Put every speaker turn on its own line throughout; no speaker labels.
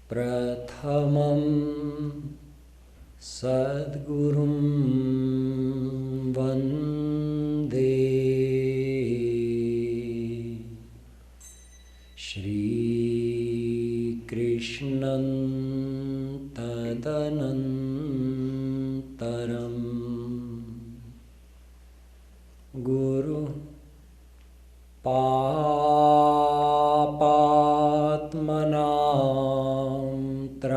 Prathamam Sadgurum Vande Shri Krishnan Tadanantaram Guru Papatmanam Tratam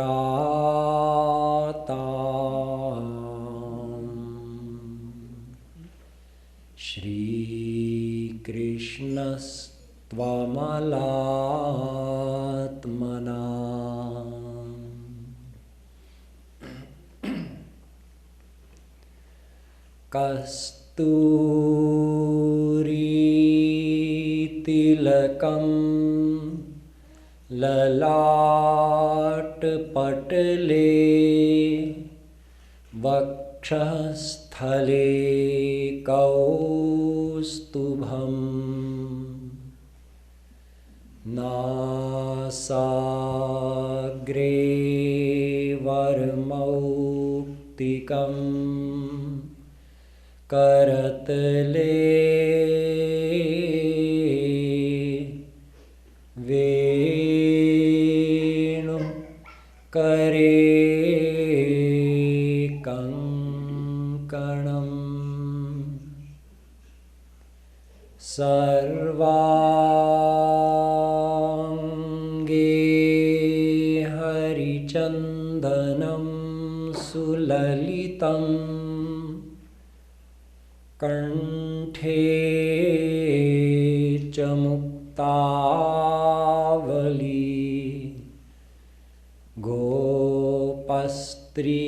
Shri Krishnas Tvamalatmana Kasturi Tilakam Lalat Patale Vakshasthale Kaustubham Nasagre Varmauktikam Karatale Venu Kare Kankanam Sarvange Harichandanam Sulalitam Kanthe Chamuktavali Gopastri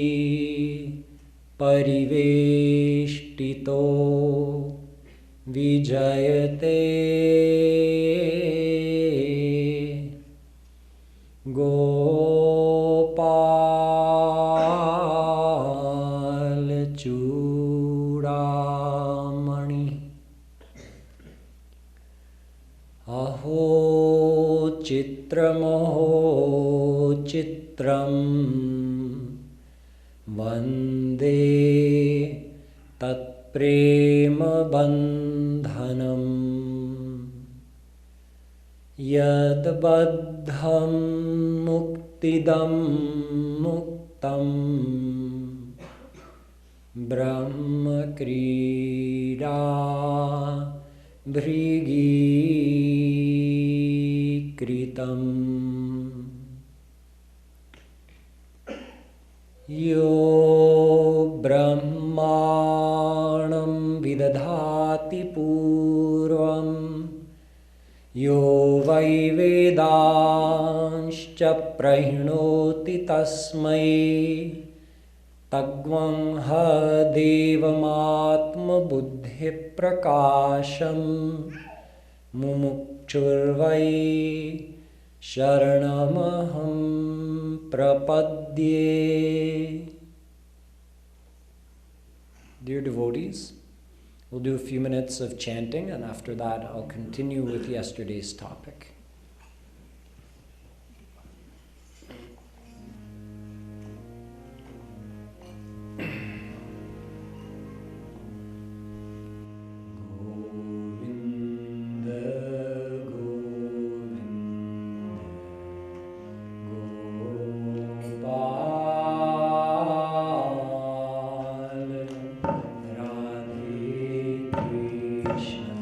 Pariveshtito Vijayate Gopal Chudamani Aho Chitram Aho Chitram Vande Tat Prema Bandhanam Yad Baddham Muktidam Muktam Brahma Krida Bhrigi Kritam Yo Brahmanam Vidadhati Purvam Yo Vai Vedanscha Prahinoti Tasmai Tagvam Ha Devamatma Buddhi Prakasham Mumukchurvai Sharanamaham Prapadye. Dear devotees, we'll do a few minutes of chanting, and after that I'll continue with yesterday's topic. Radhe Krishna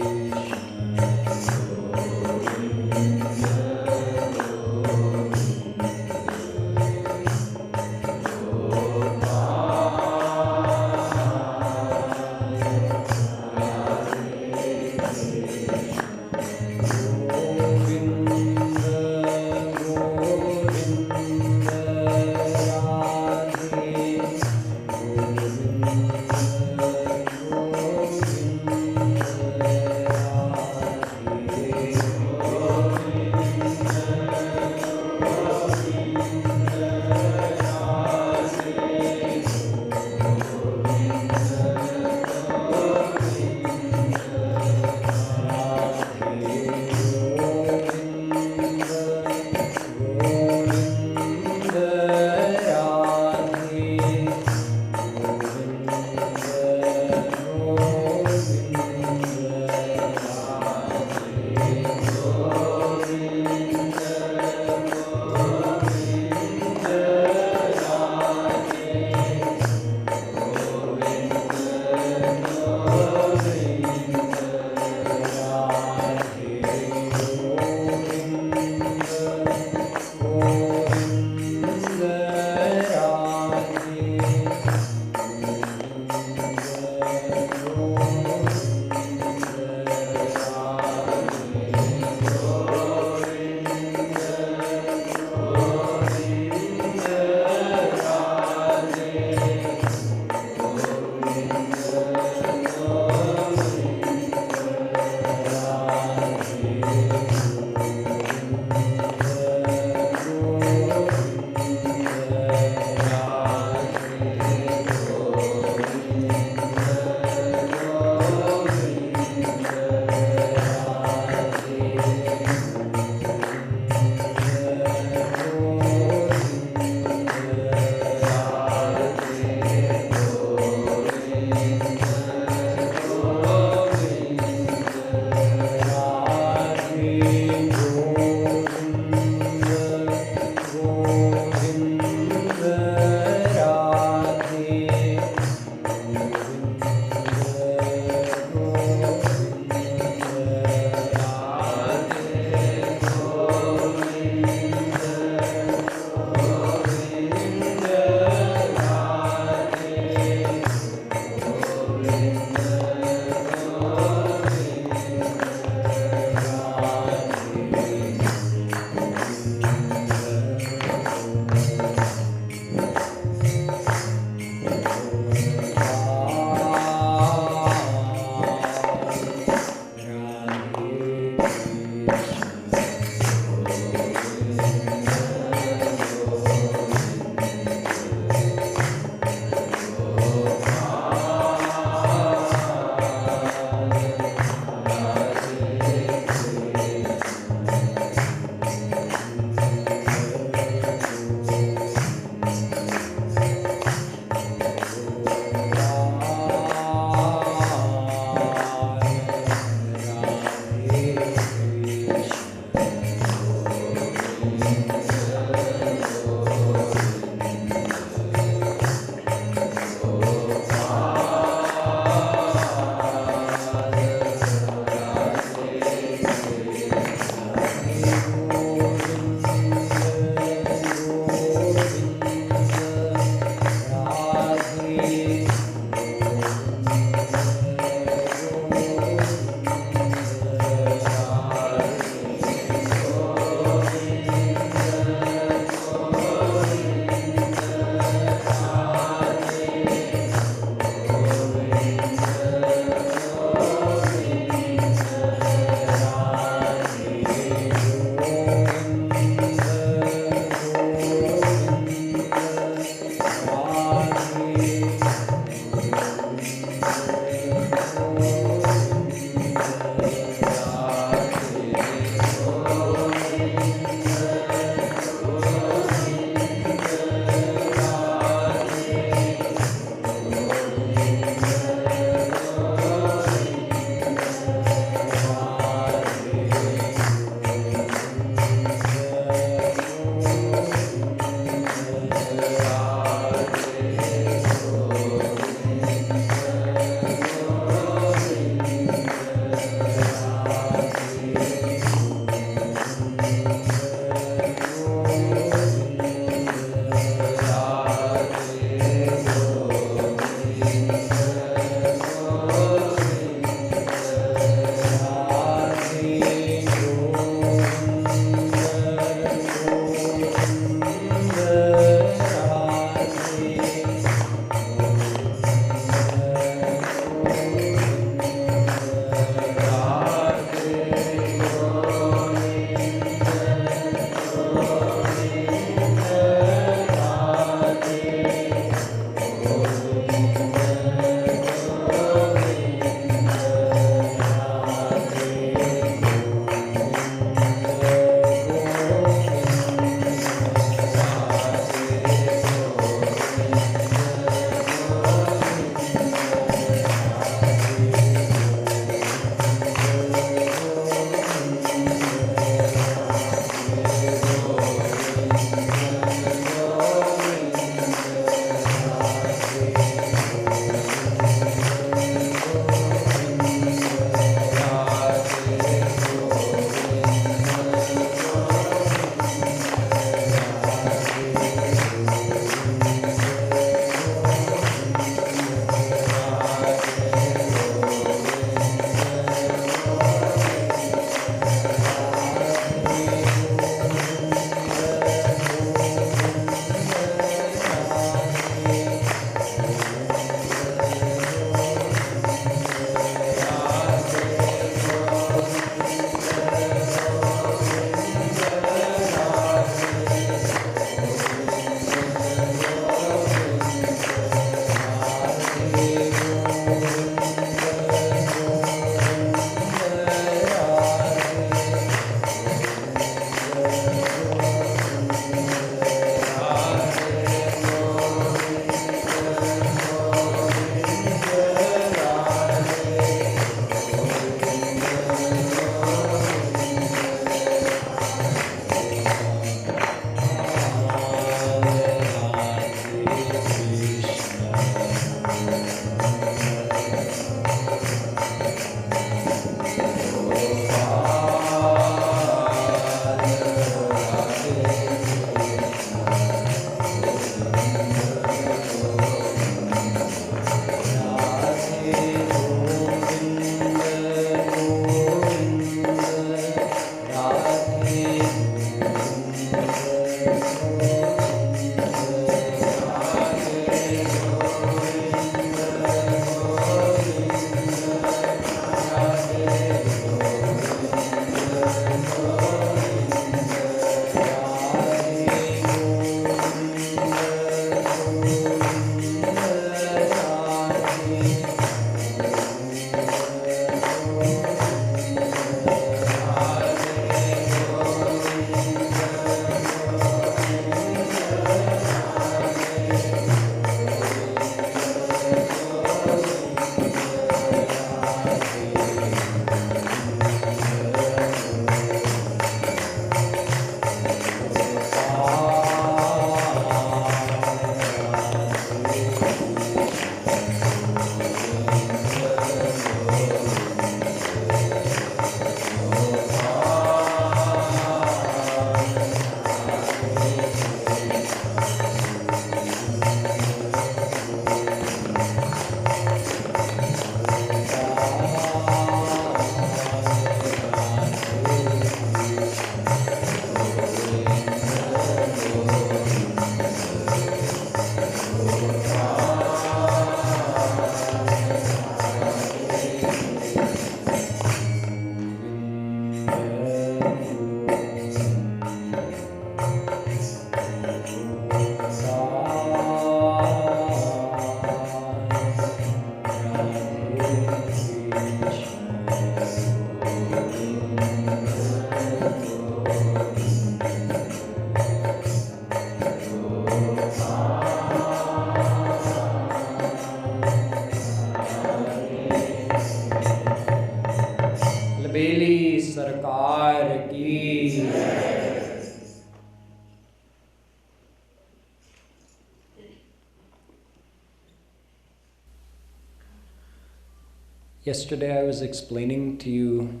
Yesterday I was explaining to you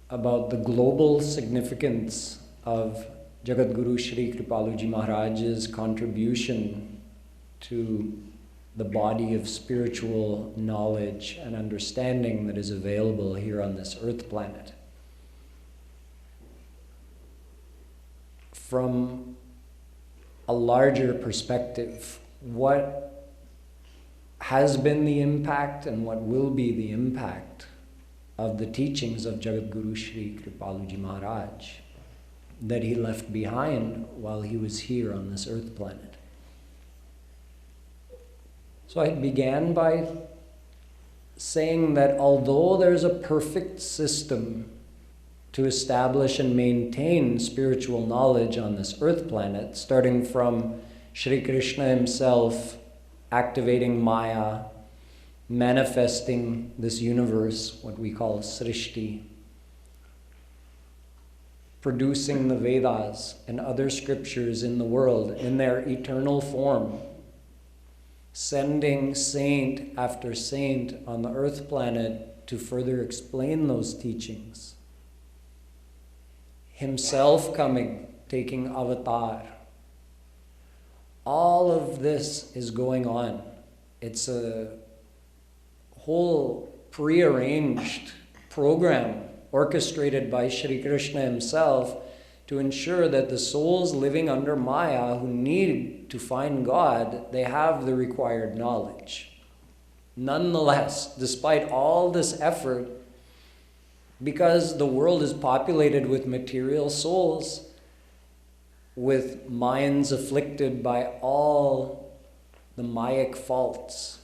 about the global significance of Jagadguru Shree Kripaluji Maharaj's contribution to the body of spiritual knowledge and understanding that is available here on this earth planet. From a larger perspective, what has been the impact and what will be the impact of the teachings of Jagadguru Shree Kripaluji Maharaj that he left behind while he was here on this earth planet. So I began by saying that although there's a perfect system to establish and maintain spiritual knowledge on this earth planet, starting from Shri Krishna himself activating Maya, manifesting this universe, what we call Srishti, producing the Vedas and other scriptures in the world in their eternal form, sending saint after saint on the earth planet to further explain those teachings, himself coming, taking avatar. All of this is going on. It's a whole prearranged program orchestrated by Shri Krishna himself to ensure that the souls living under Maya who need to find God, they have the required knowledge. Nonetheless, despite all this effort, because the world is populated with material souls, with minds afflicted by all the Mayic faults,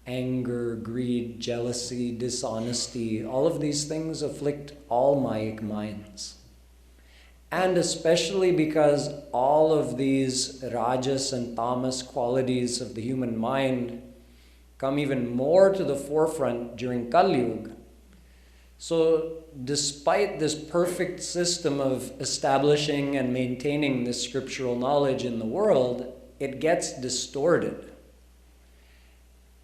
anger, greed, jealousy, dishonesty, all of these things afflict all Mayic minds. And especially because all of these rajas and tamas qualities of the human mind come even more to the forefront during Kali Yuga. So despite this perfect system of establishing and maintaining this scriptural knowledge in the world, it gets distorted.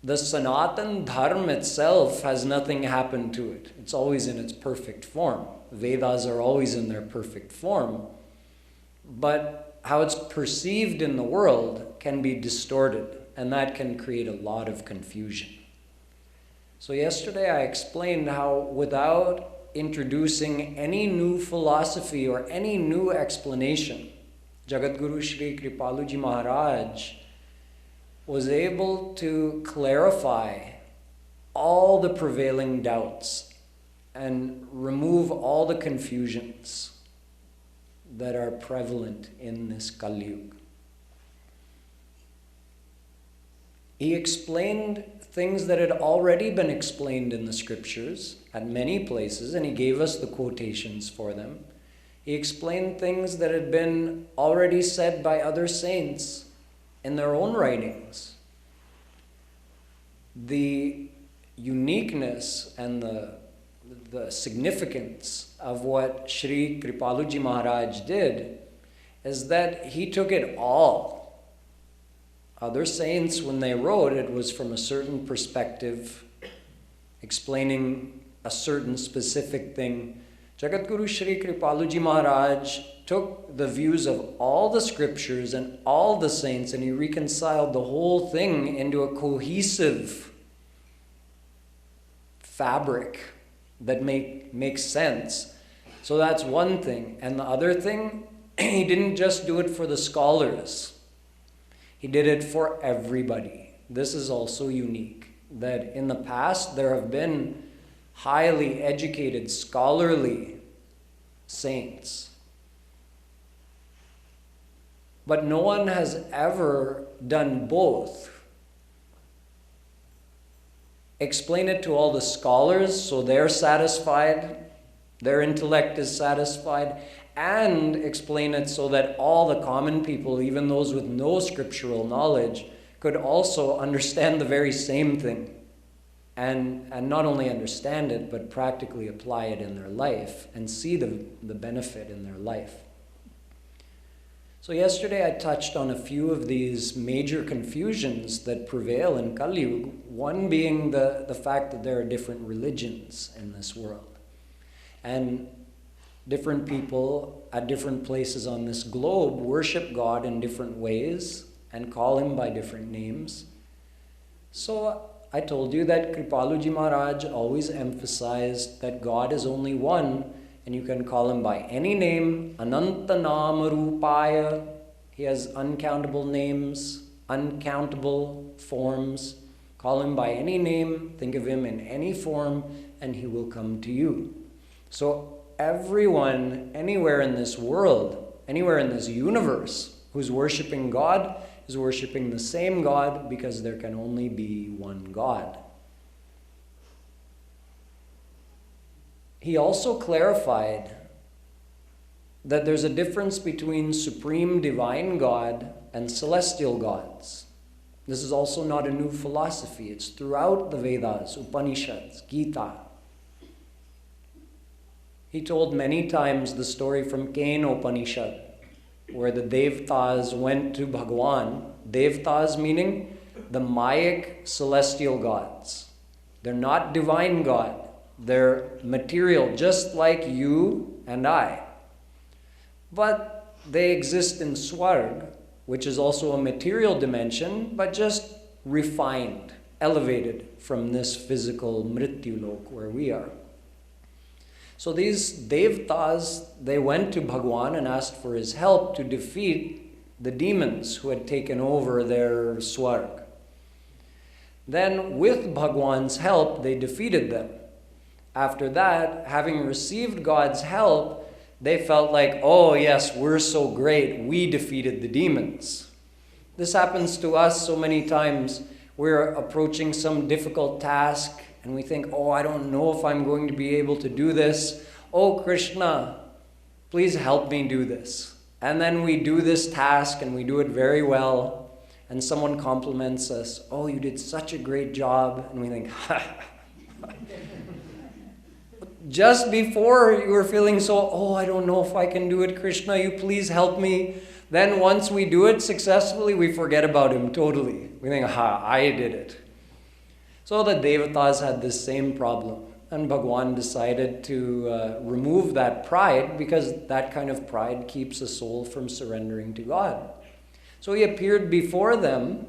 The Sanatan Dharma itself has nothing happen to it. It's always in its perfect form. Vedas are always in their perfect form. But how it's perceived in the world can be distorted, and that can create a lot of confusion. So yesterday I explained how without introducing any new philosophy or any new explanation, Jagadguru Shree Kripaluji Maharaj was able to clarify all the prevailing doubts and remove all the confusions that are prevalent in this Kali Yuga. He explained things that had already been explained in the scriptures at many places, and he gave us the quotations for them. He explained things that had been already said by other saints in their own writings. The uniqueness and the significance of what Sri Kripaluji Maharaj did is that he took it all. Other saints, when they wrote, it was from a certain perspective, explaining a certain specific thing. Jagadguru Shree Kripaluji Maharaj took the views of all the scriptures and all the saints, and he reconciled the whole thing into a cohesive fabric that makes sense. So that's one thing. And the other thing, he didn't just do it for the scholars. He did it for everybody. This is also unique, that in the past there have been highly educated, scholarly saints. But no one has ever done both. Explain it to all the scholars so they're satisfied, their intellect is satisfied, and explain it so that all the common people, even those with no scriptural knowledge, could also understand the very same thing. And not only understand it, but practically apply it in their life and see the benefit in their life. So yesterday I touched on a few of these major confusions that prevail in Kali Yuga, one being the fact that there are different religions in this world. And different people at different places on this globe worship God in different ways and call him by different names. So I told you that Kripaluji Maharaj always emphasized that God is only one, and you can call him by any name. Ananta Nama Rupaya. He has uncountable names, uncountable forms. Call him by any name, think of him in any form, and he will come to you. So everyone, anywhere in this world, anywhere in this universe, who's worshiping God is worshiping the same God, because there can only be one God. He also clarified that there's a difference between supreme divine God and celestial gods. This is also not a new philosophy. It's throughout the Vedas, Upanishads, Gita. He told many times the story from Kena Upanishad, where the Devtas went to Bhagwan. Devtas meaning the Mayic celestial gods. They're not divine God. They're material, just like you and I. But they exist in Swarg, which is also a material dimension, but just refined, elevated from this physical Mrityulok where we are. So these Devtas, they went to Bhagwan and asked for his help to defeat the demons who had taken over their Swarg. Then with Bhagwan's help, they defeated them. After that, having received God's help, they felt like, oh yes, we're so great, we defeated the demons. This happens to us so many times. We're approaching some difficult task and we think, oh, I don't know if I'm going to be able to do this. Oh, Krishna, please help me do this. And then we do this task and we do it very well. And someone compliments us, oh, you did such a great job. And we think, just before you were feeling so, oh, I don't know if I can do it, Krishna, you please help me. Then once we do it successfully, we forget about him totally. We think, I did it. So the Devatas had this same problem. And Bhagwan decided to remove that pride, because that kind of pride keeps a soul from surrendering to God. So he appeared before them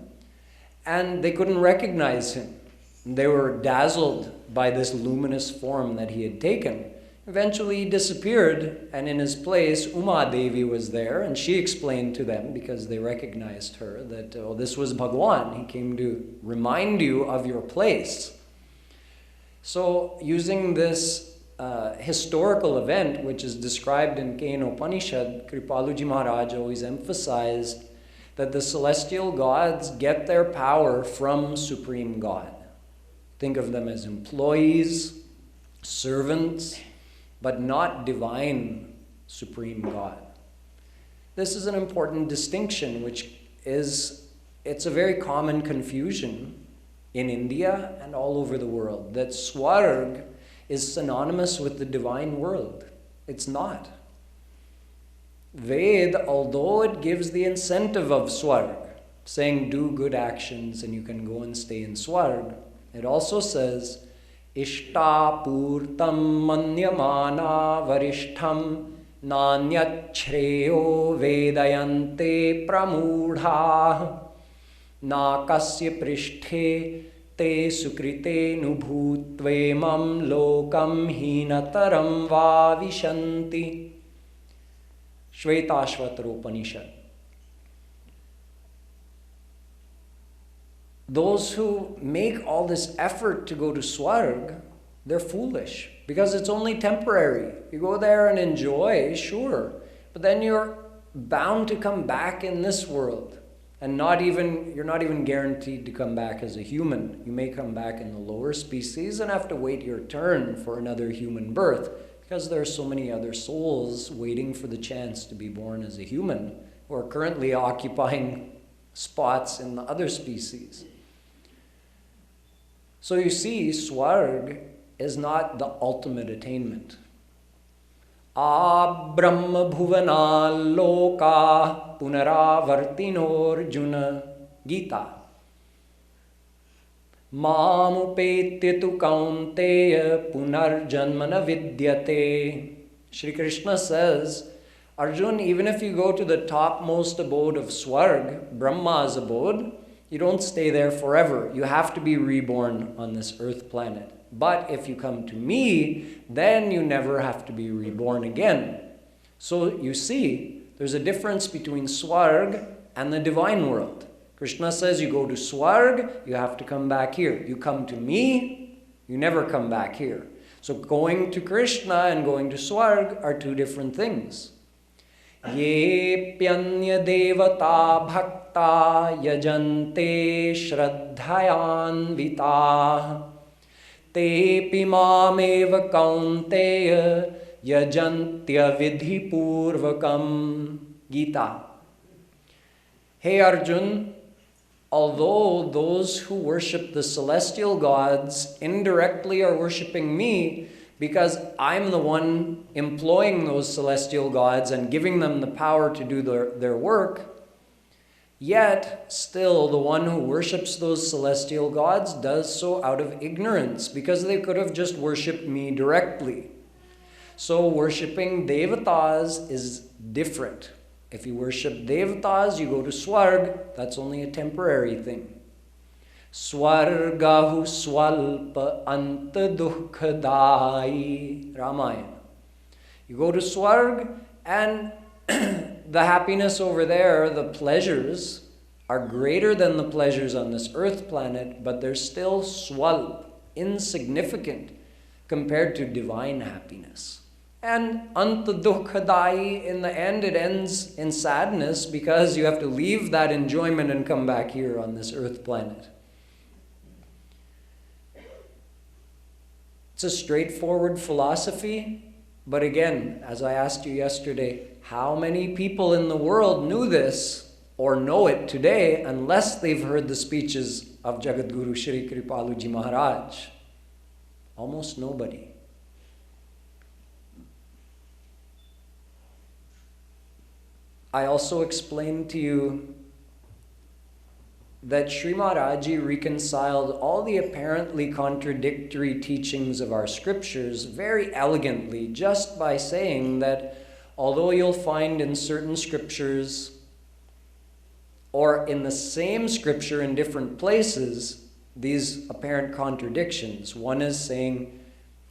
and they couldn't recognize him. They were dazzled by this luminous form that he had taken. Eventually he disappeared, and in his place Uma Devi was there, and she explained to them, because they recognized her, that oh, this was Bhagwan. He came to remind you of your place. So using this historical event, which is described in Kena Upanishad, Kripaluji Maharaj always emphasized that the celestial gods get their power from Supreme God. Think of them as employees, servants, but not divine Supreme God. This is an important distinction, it's a very common confusion in India and all over the world, that Swarg is synonymous with the divine world. It's not. Ved, although it gives the incentive of Swarg, saying do good actions and you can go and stay in Swarg, it also says, Ishta purtam manyamana varishtham nanyat shreyo vedayante pramudha nakasya prishthe te sukrite nubhutvemam lokam hinataram va vishanti. Shvetashvatara Upanishad. Those who make all this effort to go to Swarg, they're foolish, because it's only temporary. You go there and enjoy, sure, but then you're bound to come back in this world, and you're not even guaranteed to come back as a human. You may come back in the lower species and have to wait your turn for another human birth, because there are so many other souls waiting for the chance to be born as a human, who are currently occupying spots in the other species. So you see, Swarg is not the ultimate attainment. Brahma bhuvana loka punaravartinorjuna. Gita. Mamupetya tu kaunteya punarjanmana vidyate. Shri Krishna says, Arjun, even if you go to the topmost abode of Swarg, Brahma's abode, you don't stay there forever. You have to be reborn on this earth planet. But if you come to me, then you never have to be reborn again. So you see, there's a difference between Swarg and the divine world. Krishna says you go to Swarg, you have to come back here. You come to me, you never come back here. So going to Krishna and going to Swarg are two different things. Ye pyanya devata bhakta yajante shraddhayan vita te pimameva kaunteya yajantya vidhi purvakam. Gita. Hey Arjun, although those who worship the celestial gods indirectly are worshipping me, because I'm the one employing those celestial gods and giving them the power to do their work, yet still the one who worships those celestial gods does so out of ignorance, because they could have just worshipped me directly. So worshipping devatas is different. If you worship devatas, you go to Swarg, that's only a temporary thing. Swargahu swalpa anta dukkhadai. Ramayana. You go to Swarg and the happiness over there, the pleasures, are greater than the pleasures on this earth planet, but they're still swalp, insignificant, compared to divine happiness. And anta dukkhadai, in the end, it ends in sadness because you have to leave that enjoyment and come back here on this earth planet. It's a straightforward philosophy, but again, as I asked you yesterday, how many people in the world knew this or know it today unless they've heard the speeches of Jagadguru Shree Kripaluji Maharaj? Almost nobody. I also explained to you that Sri Maharaji reconciled all the apparently contradictory teachings of our scriptures very elegantly just by saying that although you'll find in certain scriptures or in the same scripture in different places these apparent contradictions. One is saying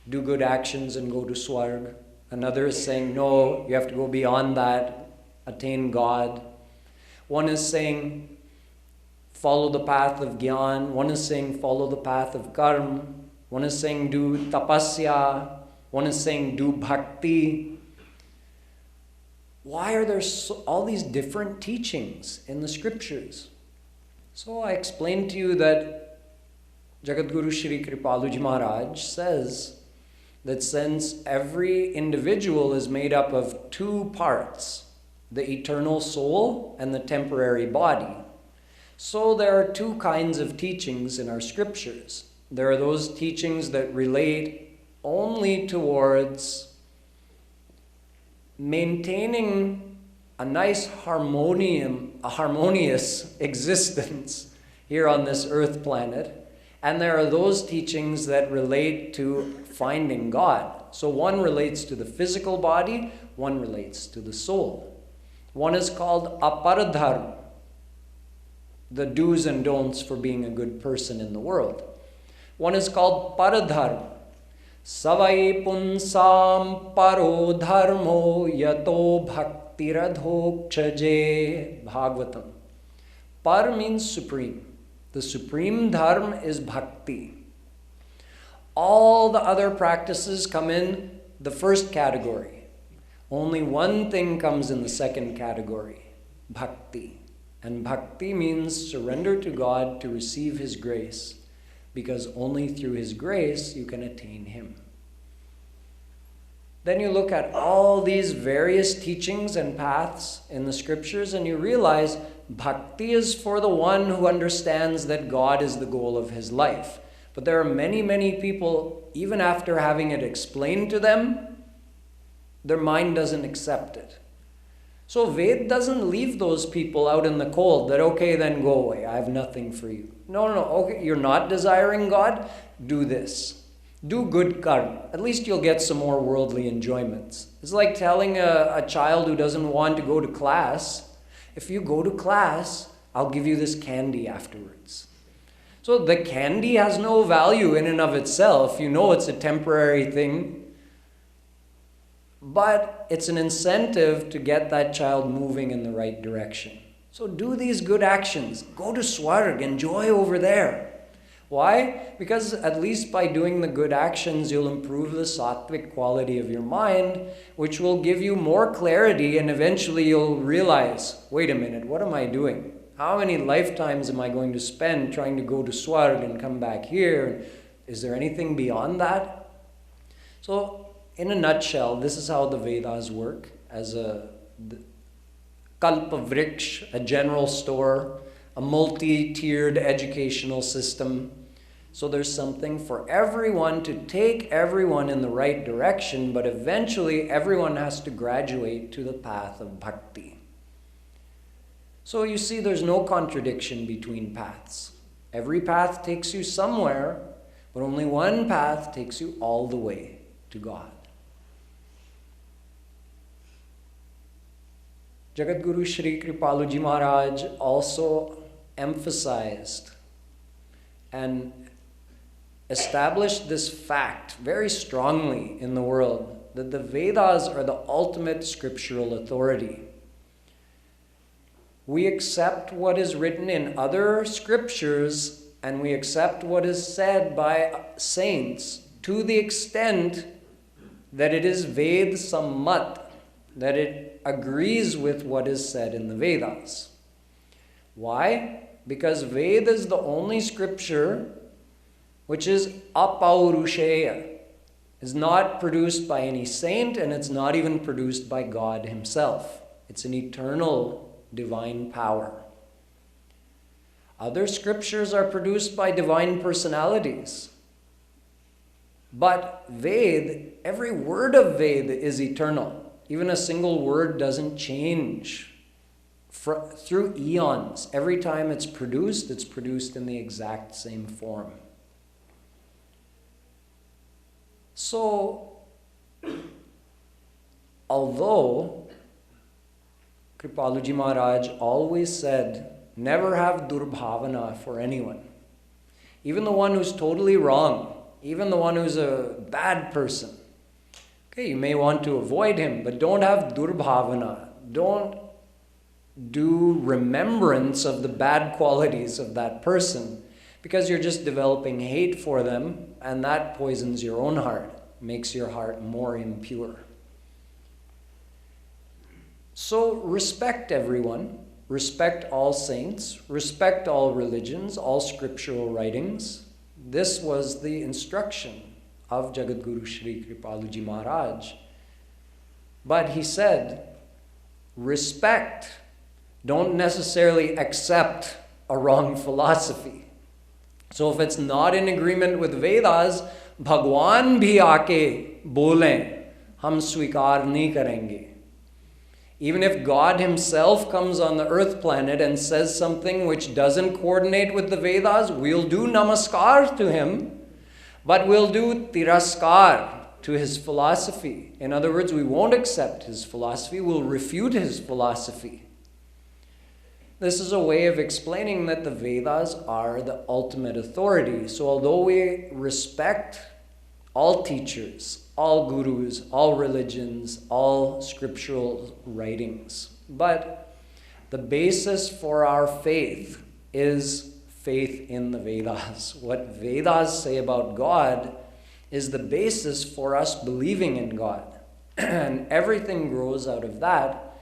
do good actions and go to Swarg. Another is saying no, you have to go beyond that, attain God. One is saying follow the path of Gyan. One is saying follow the path of Karma. One is saying do tapasya. One is saying do bhakti. Why are there all these different teachings in the scriptures? So I explained to you that Jagadguru Shree Kripaluji Maharaj says that since every individual is made up of two parts, the eternal soul and the temporary body, so there are two kinds of teachings in our scriptures. There are those teachings that relate only towards maintaining a nice harmonious existence here on this earth planet. And there are those teachings that relate to finding God. So one relates to the physical body, one relates to the soul. One is called aparadharma, the do's and don'ts for being a good person in the world. One is called paradharma. Savai punsam paro dharmo yato bhaktiradhokshaje. Bhagavatam. Par means supreme. The supreme dharma is bhakti. All the other practices come in the first category. Only one thing comes in the second category, bhakti. And bhakti means surrender to God to receive His grace, because only through His grace you can attain Him. Then you look at all these various teachings and paths in the scriptures and you realize bhakti is for the one who understands that God is the goal of his life. But there are many, many people, even after having it explained to them, their mind doesn't accept it. So Ved doesn't leave those people out in the cold that, okay, then go away. I have nothing for you. No. Okay, you're not desiring God? Do this. Do good karma. At least you'll get some more worldly enjoyments. It's like telling a child who doesn't want to go to class, if you go to class, I'll give you this candy afterwards. So the candy has no value in and of itself. You know it's a temporary thing. But it's an incentive to get that child moving in the right direction. So do these good actions. Go to Swarg, enjoy over there. Why? Because at least by doing the good actions, you'll improve the sattvic quality of your mind, which will give you more clarity, and eventually you'll realize, wait a minute, what am I doing? How many lifetimes am I going to spend trying to go to Swarg and come back here? Is there anything beyond that? So, in a nutshell, this is how the Vedas work as a kalpavriksha, a general store, a multi-tiered educational system. So there's something for everyone to take everyone in the right direction, but eventually everyone has to graduate to the path of bhakti. So you see, there's no contradiction between paths. Every path takes you somewhere, but only one path takes you all the way to God. Jagadguru Shree Kripaluji Maharaj also emphasized and established this fact very strongly in the world, that the Vedas are the ultimate scriptural authority. We accept what is written in other scriptures and we accept what is said by saints to the extent that it is Ved Sammat, that it agrees with what is said in the Vedas. Why? Because Veda is the only scripture which is apaurusheya. It's not produced by any saint and it's not even produced by God himself. It's an eternal divine power. Other scriptures are produced by divine personalities. But Ved, every word of Ved is eternal. Even a single word doesn't change through eons. Every time it's produced in the exact same form. So, although Kripaluji Maharaj always said, never have durbhavana for anyone. Even the one who's totally wrong, even the one who's a bad person. Okay, you may want to avoid him, but don't have durbhavana. Don't do remembrance of the bad qualities of that person, because you're just developing hate for them, and that poisons your own heart, makes your heart more impure. So respect everyone, respect all saints, respect all religions, all scriptural writings. This was the instruction of Jagadguru Shree Kripaluji Maharaj. But he said, respect, don't necessarily accept a wrong philosophy. So if it's not in agreement with Vedas, Bhagwan bhi aake bolein, hum swikar nahi karenge. Even if God himself comes on the earth planet and says something which doesn't coordinate with the Vedas, we'll do namaskar to him, but we'll do tiraskar to his philosophy. In other words, we won't accept his philosophy, we'll refute his philosophy. This is a way of explaining that the Vedas are the ultimate authority. So although we respect all teachers, all gurus, all religions, all scriptural writings, but the basis for our faith is faith in the Vedas. What Vedas say about God is the basis for us believing in God. And everything grows out of that.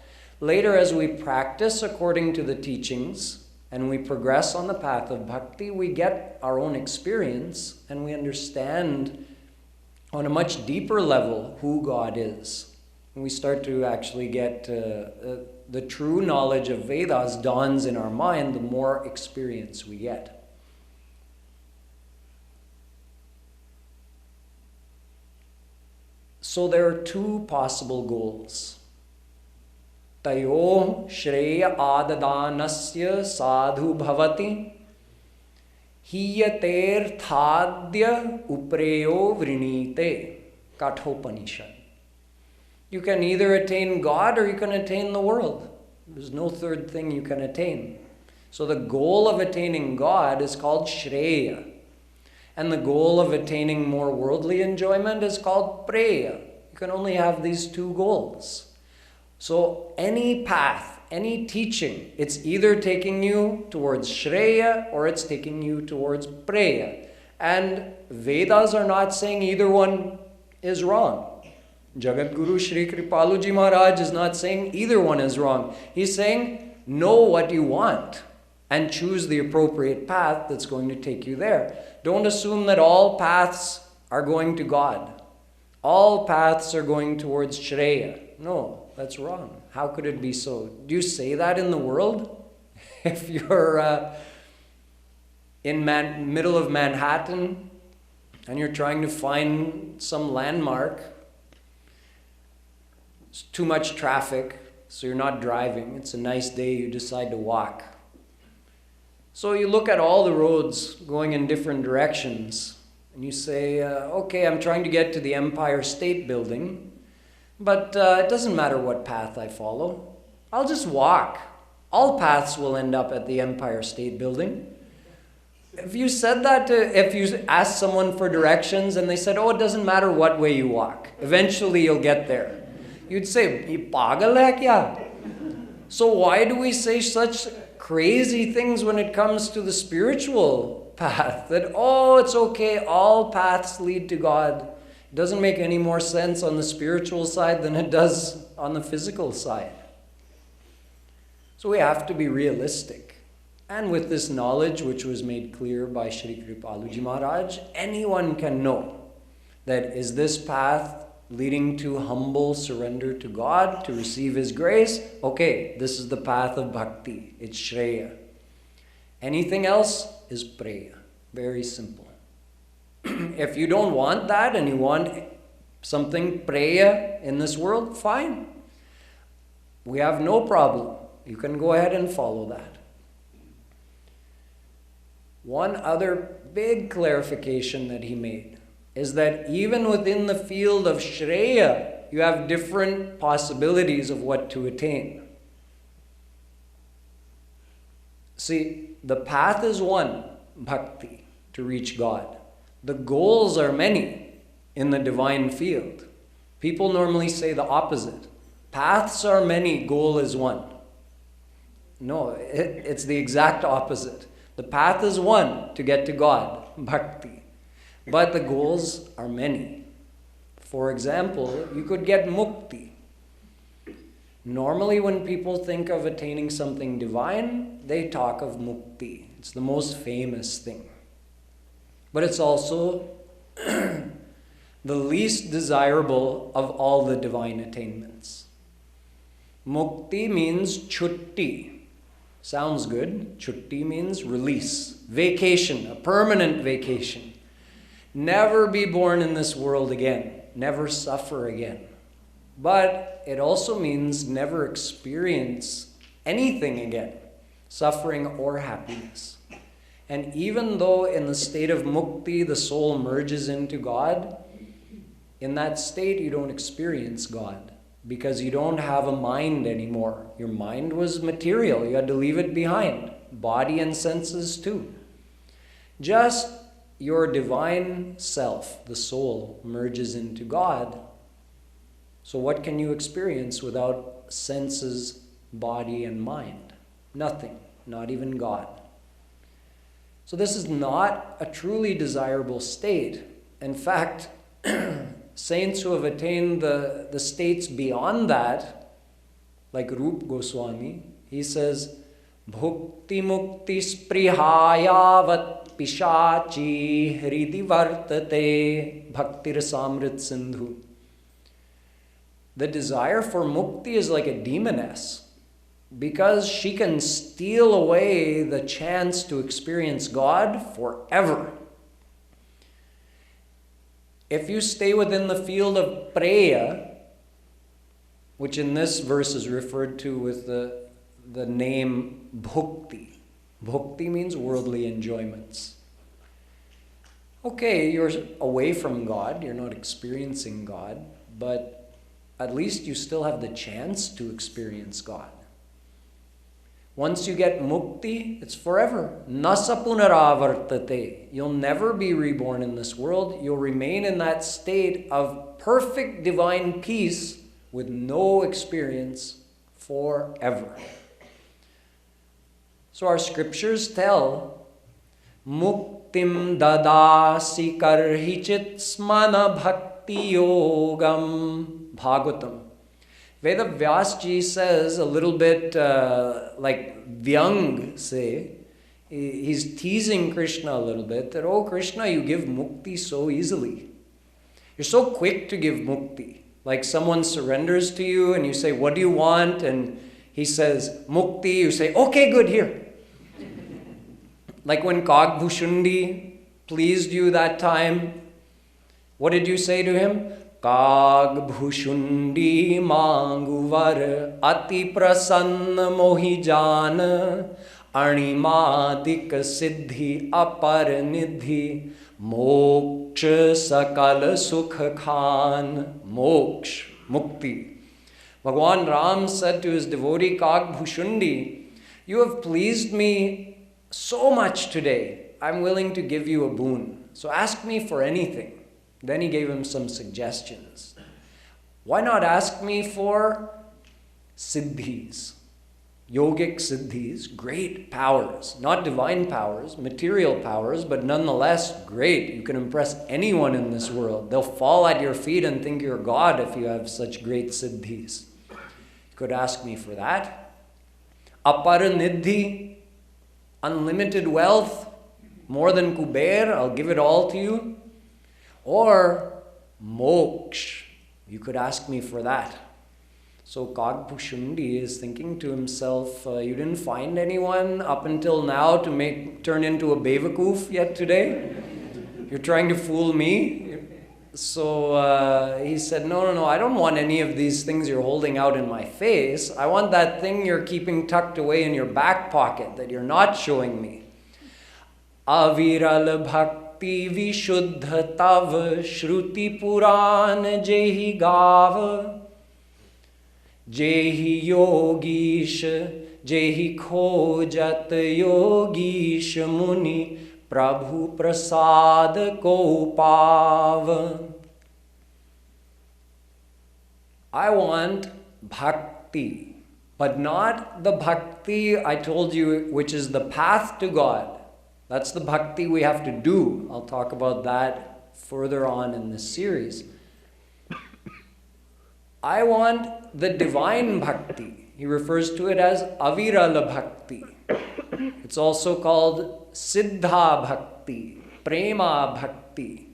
Later, as we practice according to the teachings and we progress on the path of bhakti, we get our own experience and we understand on a much deeper level who God is. And we start to actually get the true knowledge of Vedas dawns in our mind the more experience we get. So there are two possible goals. Tayo shreya adadanasya sadhu bhavati hiyater thadya upreyo vrinite. Kathopanishad. You can either attain God or you can attain the world. There's no third thing you can attain. So the goal of attaining God is called shreya. And the goal of attaining more worldly enjoyment is called preya. You can only have these two goals. So any path, any teaching, it's either taking you towards shreya or it's taking you towards preya. And Vedas are not saying either one is wrong. Jagadguru Shree Kripaluji Maharaj is not saying either one is wrong. He's saying, know what you want and choose the appropriate path that's going to take you there. Don't assume that all paths are going to God. All paths are going towards Shreya. No, that's wrong. How could it be so? Do you say that in the world? If you're in middle of Manhattan and you're trying to find some landmark, it's too much traffic, so you're not driving. It's a nice day, you decide to walk. So you look at all the roads going in different directions, and you say, okay, I'm trying to get to the Empire State Building, but it doesn't matter what path I follow. I'll just walk. All paths will end up at the Empire State Building. If you said that if you asked someone for directions and they said, oh, it doesn't matter what way you walk, eventually you'll get there. You'd say, "Ye pagal hai kya?" So why do we say such crazy things when it comes to the spiritual path? That, oh, it's okay, all paths lead to God. It doesn't make any more sense on the spiritual side than it does on the physical side. So we have to be realistic. And with this knowledge, which was made clear by Shree Kripaluji Maharaj, anyone can know that is this path leading to humble surrender to God, to receive His grace. Okay, this is the path of bhakti. It's shreya. Anything else is preya. Very simple. If you don't want that and you want something preya in this world, fine. We have no problem. You can go ahead and follow that. One other big clarification that he made is that even within the field of Shreya, you have different possibilities of what to attain. See, the path is one, bhakti, to reach God. The goals are many in the divine field. People normally say the opposite. Paths are many, goal is one. No, it's the exact opposite. The path is one to get to God, bhakti. But the goals are many. For example, you could get mukti. Normally when people think of attaining something divine, they talk of mukti. It's the most famous thing. But it's also the least desirable of all the divine attainments. Mukti means chutti. Sounds good. Chutti means release, vacation, a permanent vacation. Never be born in this world again. Never suffer again. But it also means never experience anything again, suffering or happiness. And even though in the state of mukti, the soul merges into God, in that state you don't experience God because you don't have a mind anymore. Your mind was material. You had to leave it behind. Body and senses too. Just your divine self, the soul, merges into God. So what can you experience without senses, body, and mind? Nothing, not even God. So this is not a truly desirable state. In fact, saints who have attained the states beyond that, like Rup Goswami, he says, Bhukti mukti sprihayavat pishachi hridi vartate bhaktir samrit sindhu. The desire for mukti is like a demoness because she can steal away the chance to experience God forever. If you stay within the field of preya, which in this verse is referred to with the name bhukti. Bhukti means worldly enjoyments. Okay, you're away from God, you're not experiencing God, but at least you still have the chance to experience God. Once you get mukti, it's forever. Nasa punaravartate. You'll never be reborn in this world. You'll remain in that state of perfect divine peace with no experience forever. So our scriptures tell, muktim dadasi karhichit smana bhakti yogam. Bhagavatam. Veda Vyasji says a little bit like Vyang say, he's teasing Krishna a little bit, that, oh Krishna, you give mukti so easily. You're so quick to give mukti. Like someone surrenders to you and you say, what do you want? And he says, mukti. You say, okay, good, here. Like when Kagbhushundi pleased you that time, what did you say to him? Kagbhushundi manguvar ati prasanna mohijan animadik siddhi apar nidhi moksha sakal sukha khan. Moksha, mukti. Bhagwan Ram said to his devotee Kagbhushundi, you have pleased me so much today, I'm willing to give you a boon. So ask me for anything. Then he gave him some suggestions. Why not ask me for siddhis? Yogic siddhis, great powers. Not divine powers, material powers, but nonetheless great. You can impress anyone in this world. They'll fall at your feet and think you're God if you have such great siddhis. You could ask me for that. Aparanidhi, unlimited wealth, more than Kuber, I'll give it all to you. Or moksha, you could ask me for that. So Kagbhushundi is thinking to himself, you didn't find anyone up until now to turn into a Bevakoof yet today? You're trying to fool me? So he said, no, I don't want any of these things you're holding out in my face. I want that thing you're keeping tucked away in your back pocket that you're not showing me. Aviral bhakti vishuddha tav shruti puran jehi gav jehi yogish jehi khojat yogish muni prabhu prasad ko pav. I want bhakti, but not the bhakti I told you, which is the path to God. That's the bhakti we have to do. I'll talk about that further on in this series. I want the divine bhakti. He refers to it as avirala bhakti. It's also called siddha bhakti, prema bhakti,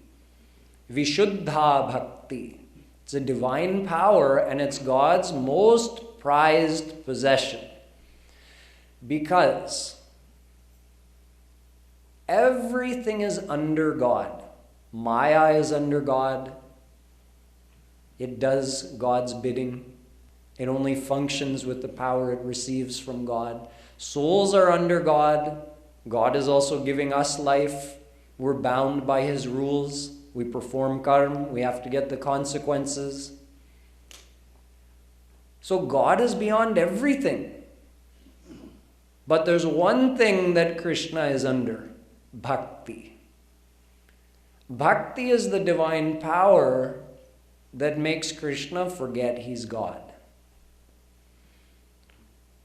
vishuddha bhakti. It's a divine power and it's God's most prized possession. Because everything is under God. Maya is under God. It does God's bidding. It only functions with the power it receives from God. Souls are under God. God is also giving us life. We're bound by His rules. We perform karma. We have to get the consequences. So God is beyond everything. But there's one thing that Krishna is under. Bhakti. Bhakti is the divine power that makes Krishna forget he's God.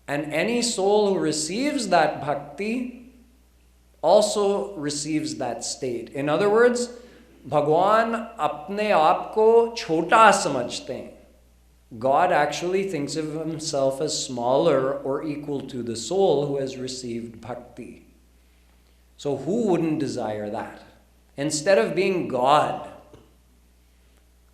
And any soul who receives that bhakti also receives that state. In other words, Bhagwan apne aap ko chota samajhte hain. God actually thinks of himself as smaller or equal to the soul who has received bhakti. So who wouldn't desire that? Instead of being God,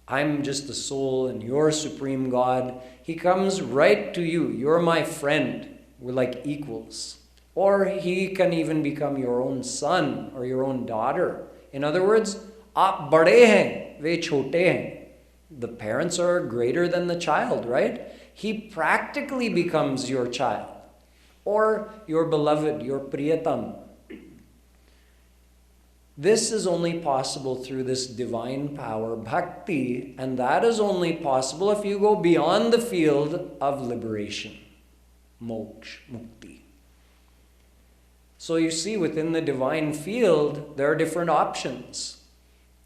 I'm just a soul and you're supreme God, He comes right to you. You're my friend. We're like equals. Or He can even become your own son or your own daughter. In other words, Aap bade hain, ve chote hain. The parents are greater than the child, right? He practically becomes your child, or your beloved, your priyatam. This is only possible through this divine power, bhakti, and that is only possible if you go beyond the field of liberation, moksha, mukti. So you see, within the divine field, there are different options.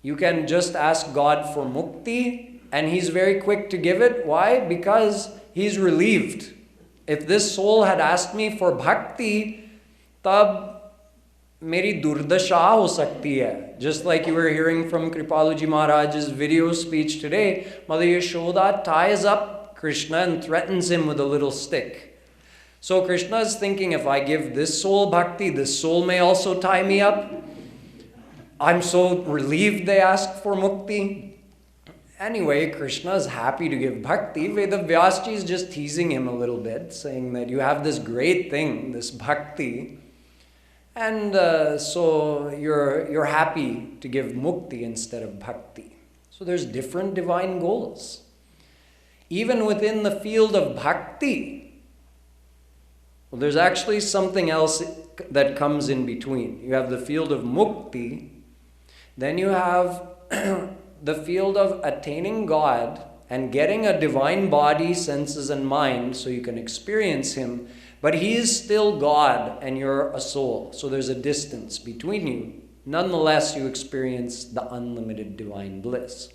You can just ask God for mukti, and He's very quick to give it. Why? Because He's relieved. If this soul had asked me for bhakti, tab meri durdasha ho sakti hai. Just like you were hearing from Kripaluji Maharaj's video speech today, Mother Yashoda ties up Krishna and threatens him with a little stick. So Krishna is thinking, if I give this soul bhakti, this soul may also tie me up. I'm so relieved they asked for mukti. Anyway, Krishna is happy to give bhakti. Vedavyasji is just teasing him a little bit, saying that you have this great thing, this bhakti, and so you're happy to give mukti instead of bhakti. So there's different divine goals. Even within the field of bhakti, well, there's actually something else that comes in between. You have the field of mukti, then you have the field of attaining God and getting a divine body, senses, and mind so you can experience Him, but He is still God and you're a soul. So there's a distance between you. Nonetheless, you experience the unlimited divine bliss.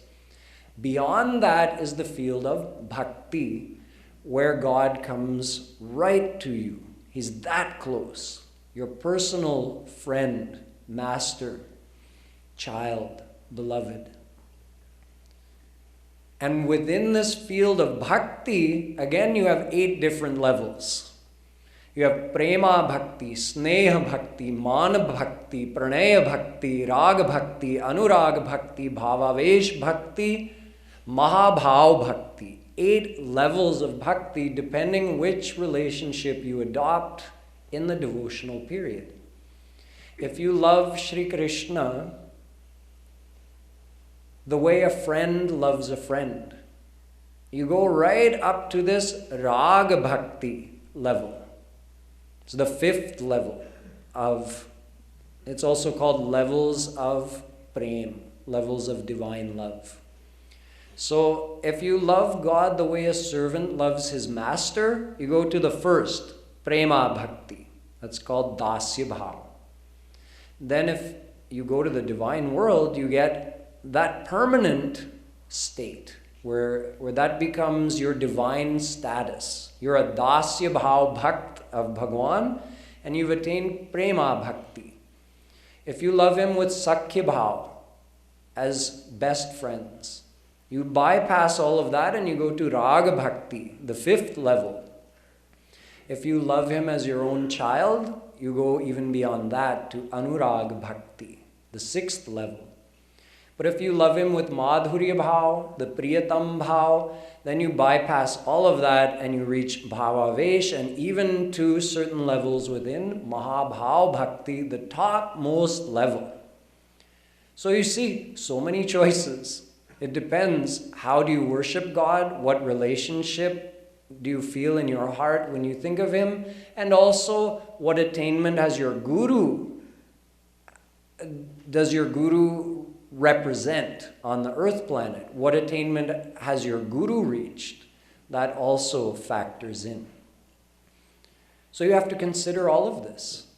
Beyond that is the field of bhakti, where God comes right to you. He's that close. Your personal friend, master, child, beloved. And within this field of bhakti, again, you have 8 different levels. You have prema bhakti, sneha bhakti, mana bhakti, pranaya bhakti, raga bhakti, anurag bhakti, bhavavesh bhakti, mahabhav bhakti. 8 levels of bhakti depending which relationship you adopt in the devotional period. If you love Shri Krishna the way a friend loves a friend, you go right up to this raga bhakti level. It's the 5th level of, it's also called levels of prem, levels of divine love. So if you love God the way a servant loves his master, you go to the first, prema bhakti. That's called dasya bhav. Then if you go to the divine world, you get that permanent state where that becomes your divine status. You're a dasya bhav bhakt of Bhagwan, and you've attained prema bhakti. If you love him with sakhya bhav, as best friends, you bypass all of that and you go to raga bhakti, the 5th level. If you love him as your own child, you go even beyond that to anurag bhakti, the 6th level. But if you love him with madhurya bhav, the priyatam bhav, then you bypass all of that and you reach bhavavesh, and even to certain levels within mahabhav bhakti, the topmost level. So you see, so many choices. It depends, how do you worship God? What relationship do you feel in your heart when you think of him? And also, what attainment has your guru? Does your guru represent on the earth planet? What attainment has your guru reached? That also factors in. So you have to consider all of this.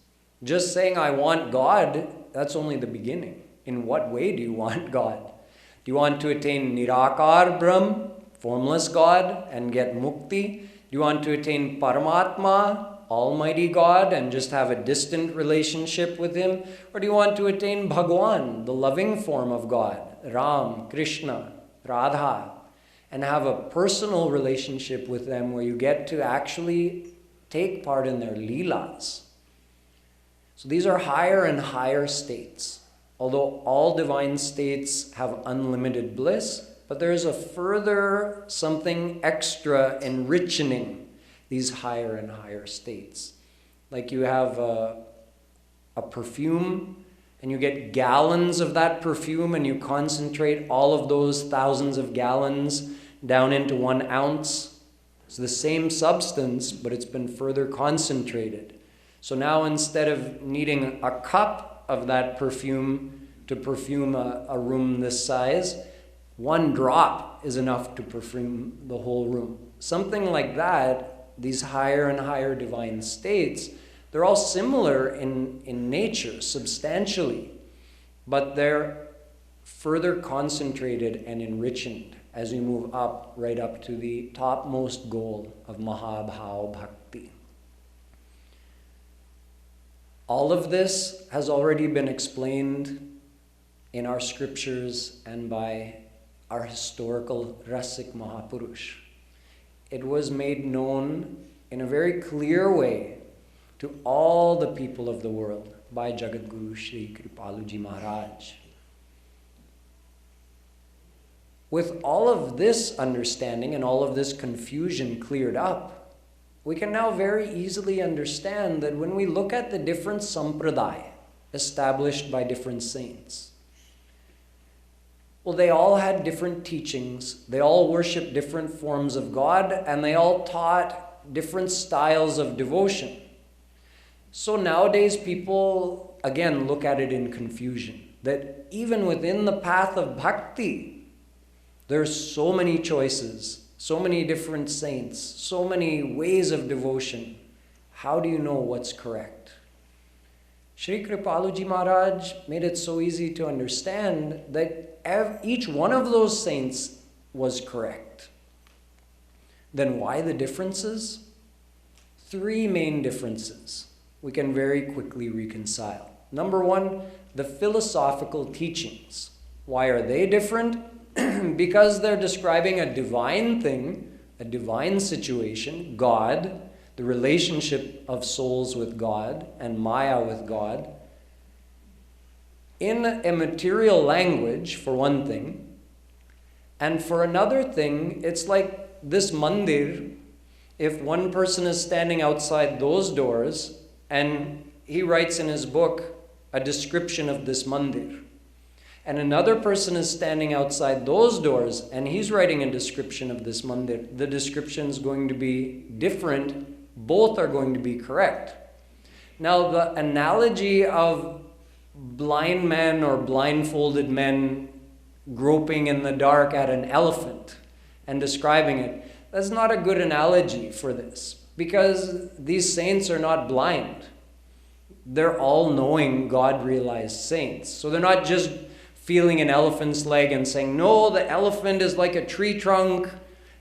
Just saying, I want God, that's only the beginning. In what way do you want God? Do you want to attain Nirakar Brahm, formless God, and get mukti? Do you want to attain Paramatma, Almighty God, and just have a distant relationship with him? Or do you want to attain Bhagwan, the loving form of God, Ram, Krishna, Radha, and have a personal relationship with them where you get to actually take part in their leelas? So these are higher and higher states. Although all divine states have unlimited bliss, but there's a further something extra enriching these higher and higher states. Like you have a perfume, and you get gallons of that perfume and you concentrate all of those thousands of gallons down into 1 ounce. It's the same substance, but it's been further concentrated. So now instead of needing a cup of that perfume to perfume a room this size, 1 drop is enough to perfume the whole room. Something like that, these higher and higher divine states, they're all similar in nature, substantially, but they're further concentrated and enriched as we move up, right up to the topmost goal of Mahabhav Bhakti. All of this has already been explained in our scriptures and by our historical Rasik Mahapurush. It was made known in a very clear way to all the people of the world by Jagadguru Shree Kripaluji Maharaj. With all of this understanding and all of this confusion cleared up, we can now very easily understand that when we look at the different sampradaya established by different saints, well, they all had different teachings, they all worshiped different forms of God, and they all taught different styles of devotion. So nowadays people, again, look at it in confusion, that even within the path of bhakti, there's so many choices, so many different saints, so many ways of devotion. How do you know what's correct? Shree Kripaluji Maharaj made it so easy to understand that each one of those saints was correct. Then why the differences? 3 main differences we can very quickly reconcile. Number 1, the philosophical teachings. Why are they different? Because they're describing a divine thing, a divine situation, God, the relationship of souls with God and Maya with God, in a material language, for one thing. And for another thing, it's like this mandir. If one person is standing outside those doors and he writes in his book a description of this mandir, and another person is standing outside those doors and he's writing a description of this mandir, the description is going to be different. Both are going to be correct. Now, the analogy of blind men or blindfolded men groping in the dark at an elephant and describing it, that's not a good analogy for this, because these saints are not blind. They're all-knowing, God-realized saints. So they're not just feeling an elephant's leg and saying, no, the elephant is like a tree trunk,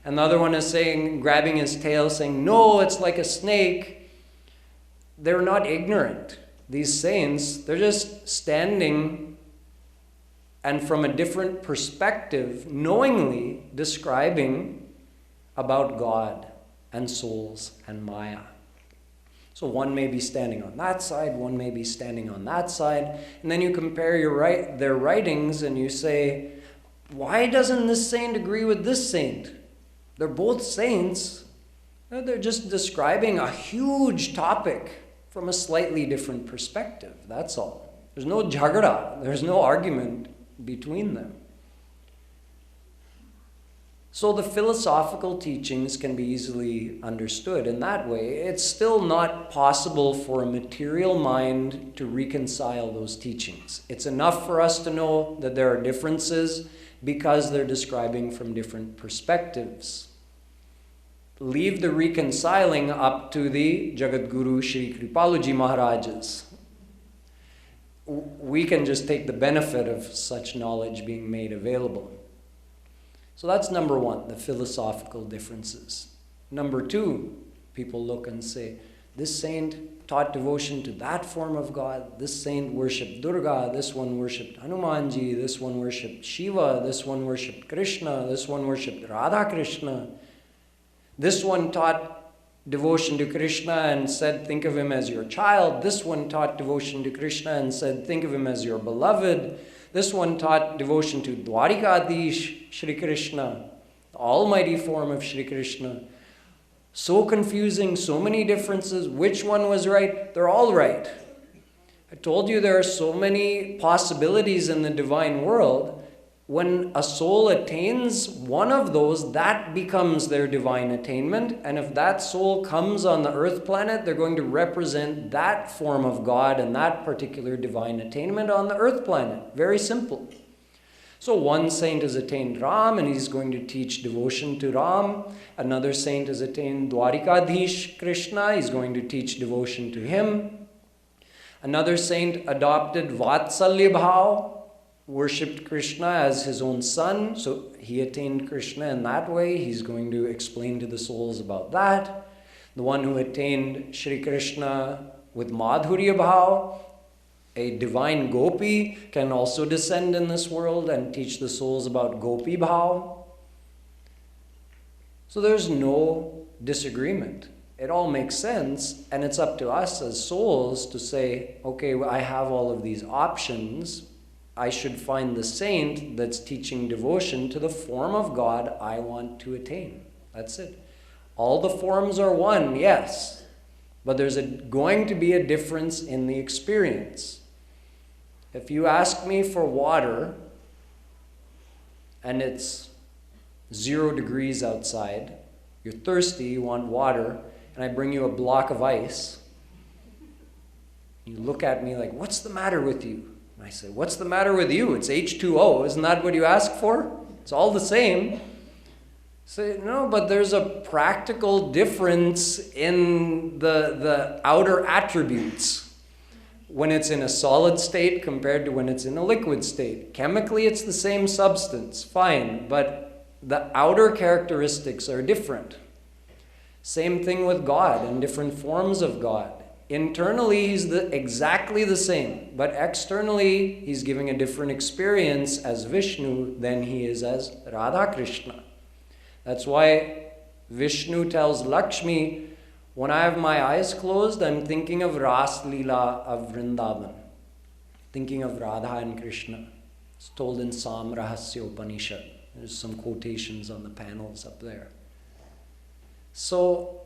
and the other one is saying, grabbing his tail, saying, no, it's like a snake. They're not ignorant. These saints, they're just standing and from a different perspective, knowingly describing about God and souls and Maya. So one may be standing on that side, one may be standing on that side, and then you compare their writings and you say, why doesn't this saint agree with this saint? They're both saints. They're just describing a huge topic from a slightly different perspective. That's all. There's no jhagada. There's no argument between them. So the philosophical teachings can be easily understood in that way. It's still not possible for a material mind to reconcile those teachings. It's enough for us to know that there are differences because they're describing from different perspectives. Leave the reconciling up to the Jagadguru Shree Kripaluji Maharajas. We can just take the benefit of such knowledge being made available. So that's number 1, the philosophical differences. Number 2, people look and say, this saint taught devotion to that form of God, this saint worshipped Durga, this one worshipped Hanumanji, this one worshipped Shiva, this one worshipped Krishna, this one worshipped Radha Krishna. This one taught devotion to Krishna and said, think of him as your child. This one taught devotion to Krishna and said, think of him as your beloved. This one taught devotion to Dwarikadish Shri Krishna, the almighty form of Shri Krishna. So confusing, so many differences. Which one was right? They're all right. I told you there are so many possibilities in the divine world. When a soul attains one of those, that becomes their divine attainment. And if that soul comes on the earth planet, they're going to represent that form of God and that particular divine attainment on the earth planet. Very simple. So one saint has attained Ram and he's going to teach devotion to Ram. Another saint has attained Dwarikadhish Krishna. He's going to teach devotion to him. Another saint adopted Vatsalya Bhav, worshipped Krishna as his own son, so he attained Krishna in that way. He's going to explain to the souls about that. The one who attained Shri Krishna with Madhurya Bhav, a divine gopi, can also descend in this world and teach the souls about Gopi Bhav. So there's no disagreement. It all makes sense, and it's up to us as souls to say, okay, I have all of these options. I should find the saint that's teaching devotion to the form of God I want to attain. That's it. All the forms are one, yes, but there's going to be a difference in the experience. If you ask me for water and it's 0 degrees outside, you're thirsty, you want water, and I bring you a block of ice, you look at me like, what's the matter with you? And I say, what's the matter with you? It's H2O. Isn't that what you ask for? It's all the same. Say, no, but there's a practical difference in the outer attributes when it's in a solid state compared to when it's in a liquid state. Chemically, it's the same substance, fine, but the outer characteristics are different. Same thing with God and different forms of God. Internally, he's exactly the same, but externally, he's giving a different experience as Vishnu than he is as Radha Krishna. That's why Vishnu tells Lakshmi, when I have my eyes closed, I'm thinking of Ras Leela of Vrindavan, thinking of Radha and Krishna. It's told in Sam Rahasya Upanishad. There's some quotations on the panels up there. So,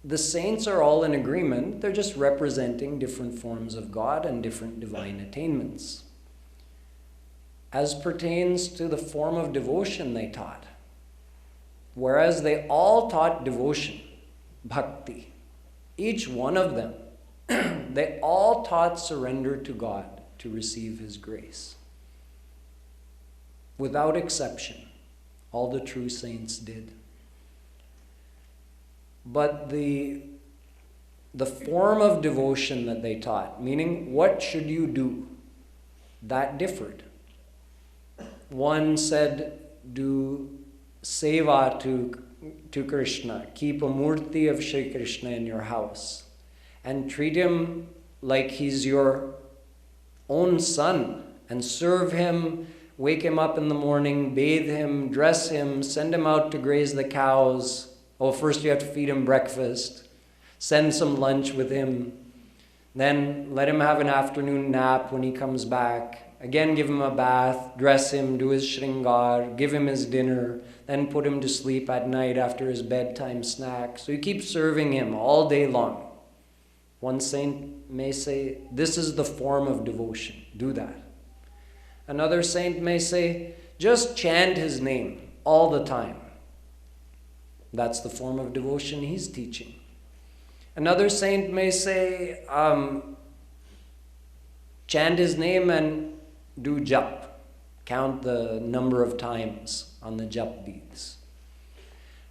the saints are all in agreement. They're just representing different forms of God and different divine attainments. As pertains to the form of devotion they taught, whereas they all taught devotion, bhakti, each one of them, they all taught surrender to God to receive His grace. Without exception, all the true saints did. But the form of devotion that they taught, meaning what should you do, that differed. One said, do seva to Krishna, keep a murti of Shri Krishna in your house, and treat him like he's your own son, and serve him, wake him up in the morning, bathe him, dress him, send him out to graze the cows. Oh, first you have to feed him breakfast, send some lunch with him, then let him have an afternoon nap when he comes back, again give him a bath, dress him, do his shringar, give him his dinner, then put him to sleep at night after his bedtime snack. So you keep serving him all day long. One saint may say, this is the form of devotion, do that. Another saint may say, just chant his name all the time. That's the form of devotion he's teaching. Another saint may say, chant his name and do jap. Count the number of times on the jap beads.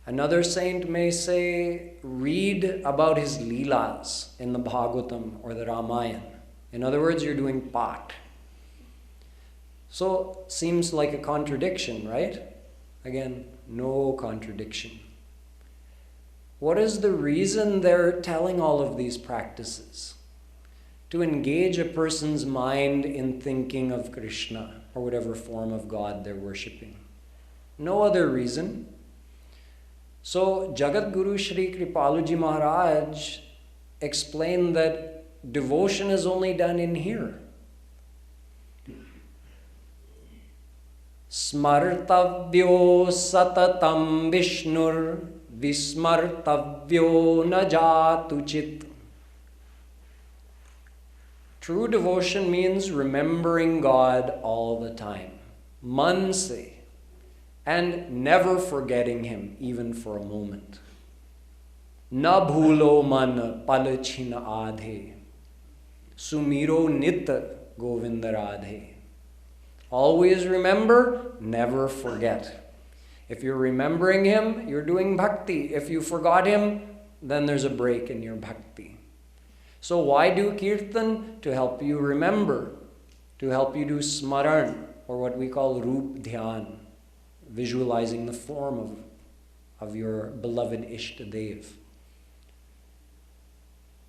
Another saint may say, read about his leelas in the Bhagavatam or the Ramayana. In other words, you're doing pat. So, seems like a contradiction, right? Again, no contradiction. What is the reason they're telling all of these practices? To engage a person's mind in thinking of Krishna or whatever form of God they're worshipping. No other reason. So Jagadguru Shree Kripaluji Maharaj explained that devotion is only done in here. Smartavyo satatam Vishnur Vismartavyo na jatuchit. True devotion means remembering God all the time. Man se. And never forgetting Him, even for a moment. Na bhulo man pal chhin aadhe. Sumiro nit govinda radhe. Always remember, never forget. If you're remembering Him, you're doing bhakti. If you forgot Him, then there's a break in your bhakti. So why do kirtan? To help you remember, to help you do smaran, or what we call roop dhyan, visualizing the form of your beloved Ishtadev.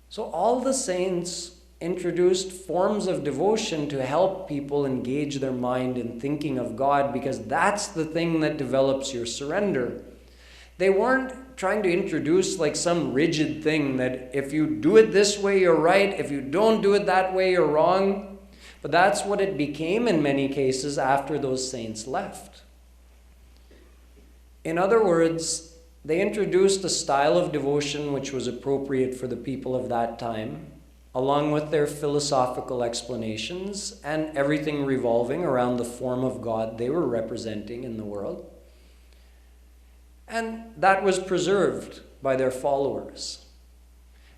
So all the saints introduced forms of devotion to help people engage their mind in thinking of God, because that's the thing that develops your surrender. They weren't trying to introduce like some rigid thing that if you do it this way, you're right. If you don't do it that way, you're wrong. But that's what it became in many cases after those saints left. In other words, they introduced a style of devotion which was appropriate for the people of that time, along with their philosophical explanations and everything revolving around the form of God they were representing in the world. And that was preserved by their followers.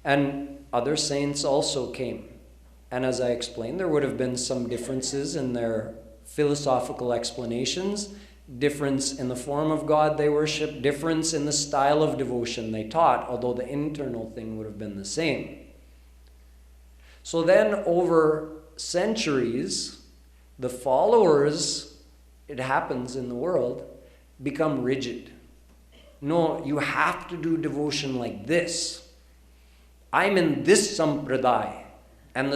And other saints also came. And as I explained, there would have been some differences in their philosophical explanations, difference in the form of God they worship, difference in the style of devotion they taught, although the internal thing would have been the same. So then over centuries, the followers, it happens in the world, become rigid. No, you have to do devotion like this. I'm in this sampradaya. And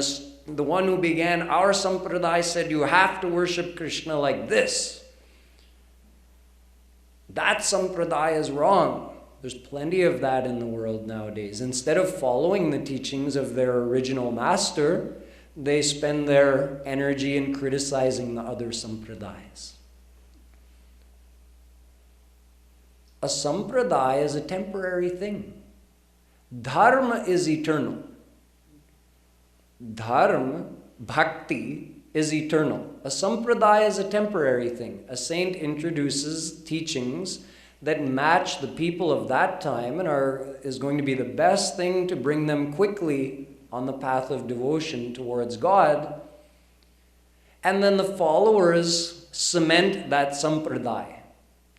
the one who began our sampradaya said you have to worship Krishna like this. That sampradaya is wrong. There's plenty of that in the world nowadays. Instead of following the teachings of their original master, they spend their energy in criticizing the other sampradayas. A sampradaya is a temporary thing. Dharma is eternal. Dharma, bhakti, is eternal. A sampradaya is a temporary thing. A saint introduces teachings that match the people of that time and is going to be the best thing to bring them quickly on the path of devotion towards God. And then the followers cement that sampradaya,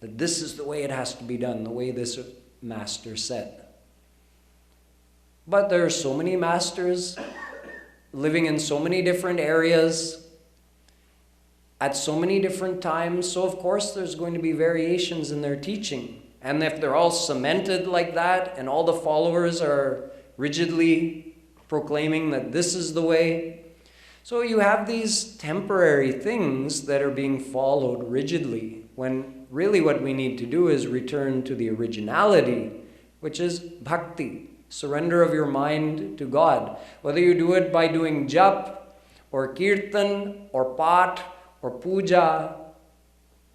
that this is the way it has to be done, the way this master said. But there are so many masters living in so many different areas at so many different times, so of course there's going to be variations in their teaching. And if they're all cemented like that and all the followers are rigidly proclaiming that this is the way, so you have these temporary things that are being followed rigidly, when really what we need to do is return to the originality, which is bhakti, surrender of your mind to God. Whether you do it by doing jap or kirtan or pat or puja,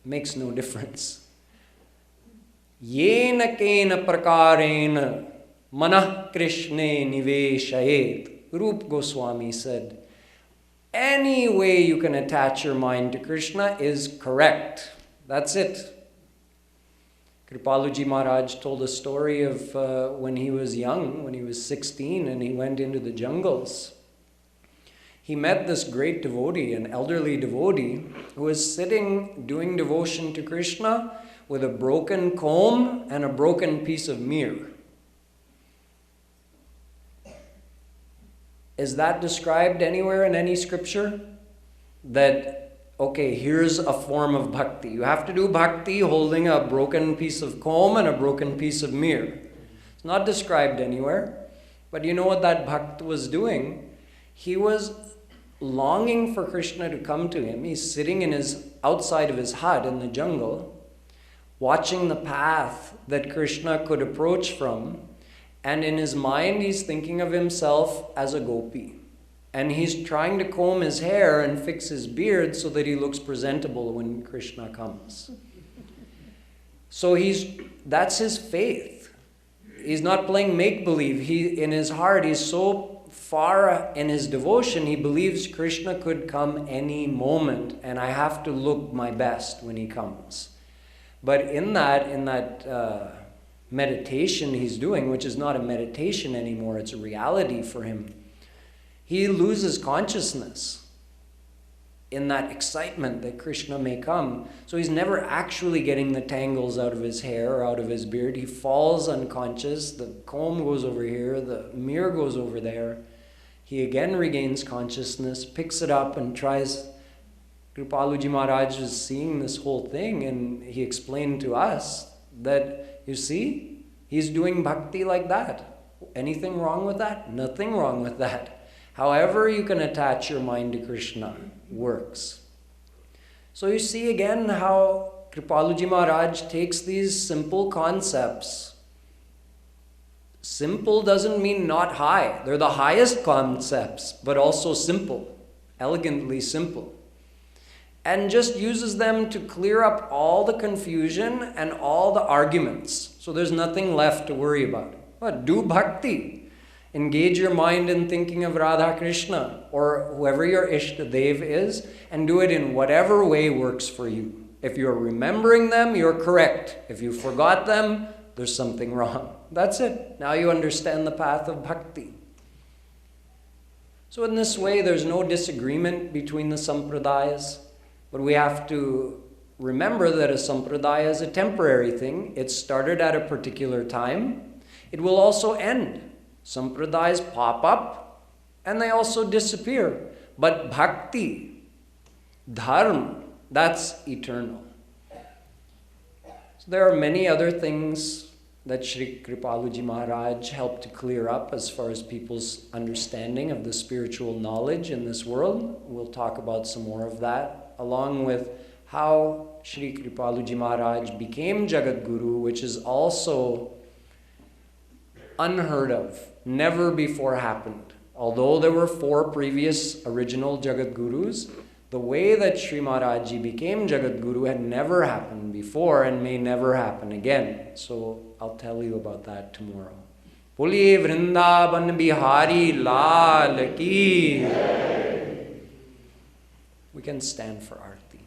makes no difference. Yena kena prakarena manah krishne niveshayet. Rupa Goswami said, any way you can attach your mind to Krishna is correct. That's it. Kripaluji Maharaj told a story of when he was young, when he was 16, and he went into the jungles. He met this great devotee, an elderly devotee, who was sitting doing devotion to Krishna with a broken comb and a broken piece of mirror. Is that described anywhere in any scripture? That, okay, here's a form of bhakti. You have to do bhakti holding a broken piece of comb and a broken piece of mirror. It's not described anywhere. But you know what that bhakt was doing? He was longing for Krishna to come to him. He's sitting outside of his hut in the jungle, watching the path that Krishna could approach from. And in his mind, he's thinking of himself as a gopi. And he's trying to comb his hair and fix his beard so that he looks presentable when Krishna comes. So that's his faith. He's not playing make-believe. In his heart, he's so far in his devotion, he believes Krishna could come any moment, and I have to look my best when he comes. But in that meditation he's doing, which is not a meditation anymore, it's a reality for him, he loses consciousness in that excitement that Krishna may come. So he's never actually getting the tangles out of his hair or out of his beard. He falls unconscious. The comb goes over here. The mirror goes over there. He again regains consciousness, picks it up and tries. Kripaluji Maharaj is seeing this whole thing, and he explained to us that, you see, he's doing bhakti like that. Anything wrong with that? Nothing wrong with that. However you can attach your mind to Krishna works. So you see again how Kripaluji Maharaj takes these simple concepts. Simple doesn't mean not high. They're the highest concepts, but also simple, elegantly simple. And just uses them to clear up all the confusion and all the arguments. So there's nothing left to worry about. What? Do bhakti. Engage your mind in thinking of Radha Krishna or whoever your Ishtadev is, and do it in whatever way works for you. If you're remembering them, you're correct. If you forgot them, there's something wrong. That's it. Now you understand the path of bhakti. So in this way, there's no disagreement between the sampradayas, but we have to remember that a sampradaya is a temporary thing. It started at a particular time. It will also end. Sampradayas pop up and they also disappear. But bhakti, dharma, that's eternal. So there are many other things that Sri Kripaluji Maharaj helped to clear up as far as people's understanding of the spiritual knowledge in this world. We'll talk about some more of that, along with how Sri Kripaluji Maharaj became Jagadguru, which is also unheard of, never before happened. Although there were 4 previous original Jagadgurus, the way that Sri Maharaji became Jagadguru had never happened before and may never happen again. So I'll tell you about that tomorrow. Puli Vrindavan Bihari Lal Ki. We can stand for Aarti.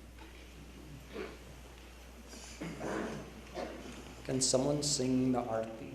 Can someone sing the Aarti?